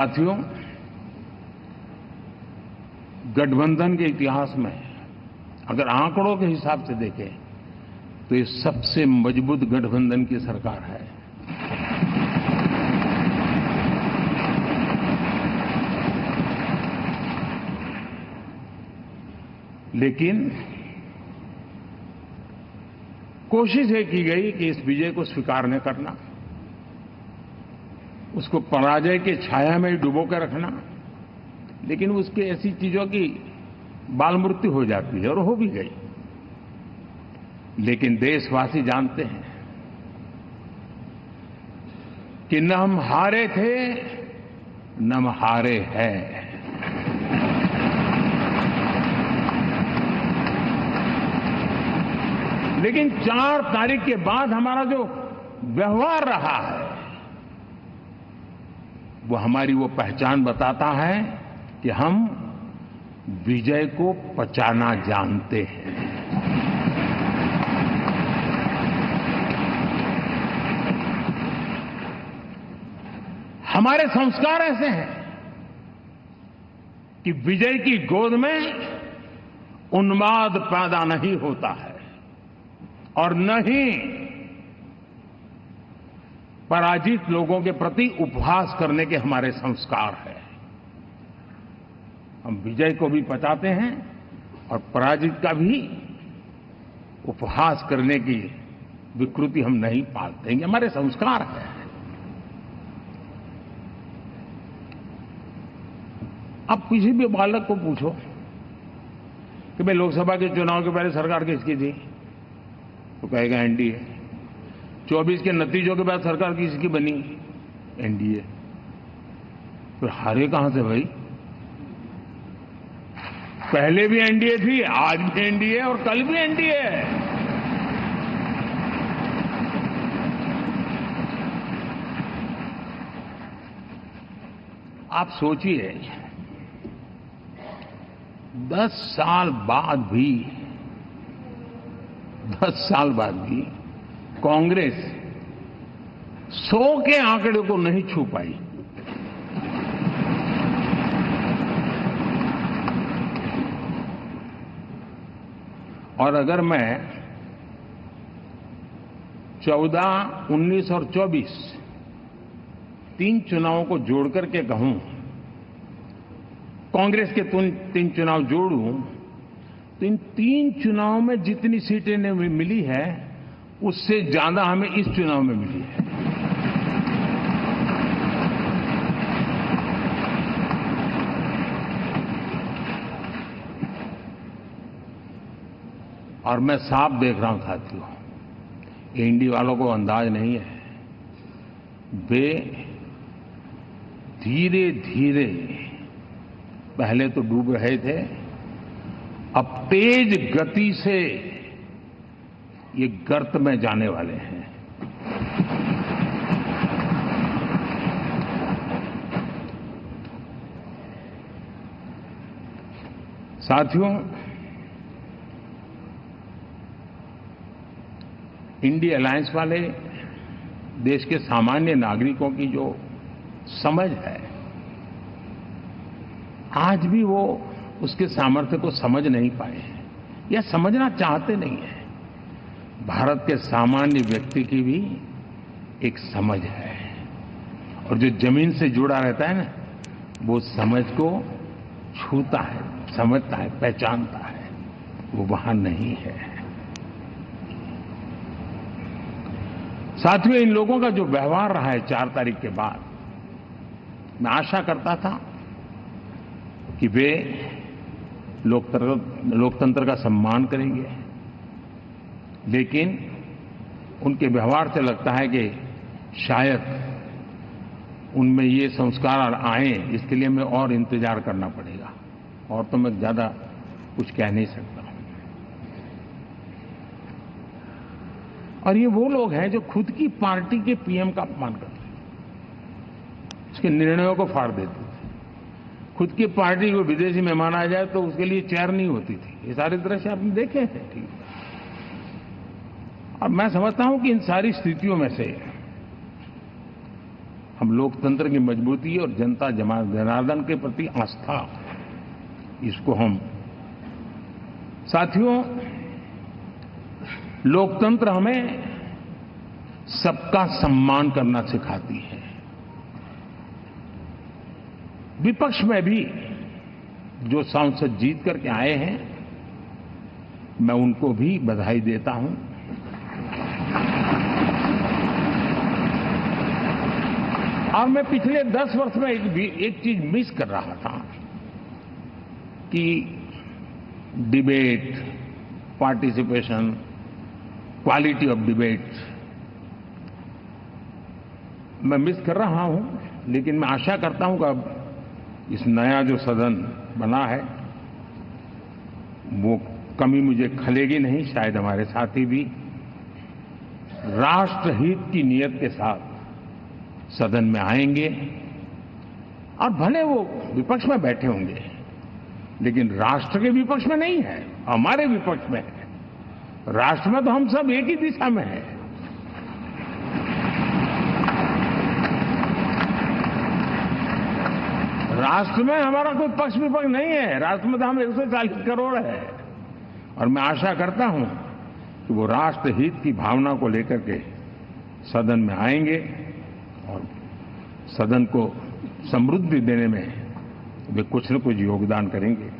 साथियों, गठबंधन के इतिहास में अगर आंकड़ों के हिसाब से देखें तो ये सबसे मजबूत गठबंधन की सरकार है। लेकिन कोशिश ये की गई कि इस विजय को स्वीकार न करना, उसको पराजय की छाया में डुबो कर रखना, लेकिन उसके ऐसी चीजों की बाल मृत्यु हो जाती है और हो भी गई। लेकिन देशवासी जानते हैं कि न हम हारे थे न हम हारे हैं। लेकिन 4 तारीख के बाद हमारा जो व्यवहार रहा है वो हमारी वो पहचान बताता है कि हम विजय को पचाना जानते हैं। हमारे संस्कार ऐसे हैं कि विजय की गोद में उन्माद पैदा नहीं होता है और न ही पराजित लोगों के प्रति उपहास करने के हमारे संस्कार हैं। हम विजय को भी पचाते हैं और पराजित का भी उपहास करने की विकृति हम नहीं पालते। ये हमारे संस्कार हैं। अब किसी भी बालक को पूछो कि भाई लोकसभा के चुनाव के पहले सरकार किसकी थी, तो कहेगा एनडीए। 24 के नतीजों के बाद सरकार किसकी बनी, एनडीए। फिर हारे कहां से भाई? पहले भी एनडीए थी, आज भी एनडीए और कल भी एनडीए है। आप सोचिए 10 साल बाद भी कांग्रेस 100 के आंकड़े को नहीं छू पाई। और अगर मैं 14, 19 और 24 3 चुनावों को जोड़ करके कहूं, कांग्रेस के 3 चुनाव जोड़ूं तो इन 3 चुनावों में जितनी सीटें मिली है उससे ज्यादा हमें इस चुनाव में मिली है। और मैं साफ देख रहा हूं साथियों, एनडीए वालों को अंदाज नहीं है। वे धीरे धीरे पहले तो डूब रहे थे, अब तेज गति से ये गर्त में जाने वाले हैं। साथियों, इंडिया अलायंस वाले देश के सामान्य नागरिकों की जो समझ है, आज भी वो उसके सामर्थ्य को समझ नहीं पाए हैं या समझना चाहते नहीं हैं। भारत के सामान्य व्यक्ति की भी एक समझ है और जो जमीन से जुड़ा रहता है ना, वो समझ को छूता है, समझता है, पहचानता है। वो वहां नहीं है। साथियों, इन लोगों का जो व्यवहार रहा है 4 तारीख के बाद, मैं आशा करता था कि वे लोकतंत्र का सम्मान करेंगे, लेकिन उनके व्यवहार से लगता है कि शायद उनमें ये संस्कार आए, इसके लिए हमें और इंतजार करना पड़ेगा। और तो मैं ज्यादा कुछ कह नहीं सकता। और ये वो लोग हैं जो खुद की पार्टी के पीएम का अपमान करते हैं, उसके निर्णयों को फाड़ देते थे। खुद की पार्टी को विदेशी मेहमान आ जाए तो उसके लिए चेयर नहीं होती थी। ये सारे दृश्य आपने देखे हैं। ठीक है। और मैं समझता हूं कि इन सारी स्थितियों में से हम लोकतंत्र की मजबूती और जनता जनार्दन के प्रति आस्था, इसको हम साथियों, लोकतंत्र हमें सबका सम्मान करना सिखाती है। विपक्ष में भी जो सांसद जीत करके आए हैं, मैं उनको भी बधाई देता हूं। और मैं पिछले 10 वर्ष में एक चीज मिस कर रहा था कि debate, participation, quality of debate मैं मिस कर रहा हूं। लेकिन मैं आशा करता हूं कि अब इस नया जो सदन बना है वो कमी मुझे खलेगी नहीं। शायद हमारे साथी भी राष्ट्रहित की नीयत के साथ सदन में आएंगे और भले वो विपक्ष में बैठे होंगे, लेकिन राष्ट्र के विपक्ष में नहीं है, हमारे विपक्ष में है। राष्ट्र में तो हम सब एक ही दिशा में हैं। राष्ट्र में हमारा कोई पक्ष विपक्ष नहीं है। राष्ट्र में तो हम 140 करोड़ है। और मैं आशा करता हूं कि वो राष्ट्र हित की भावना को लेकर के सदन में आएंगे और सदन को समृद्धि देने में वे कुछ न कुछ योगदान करेंगे।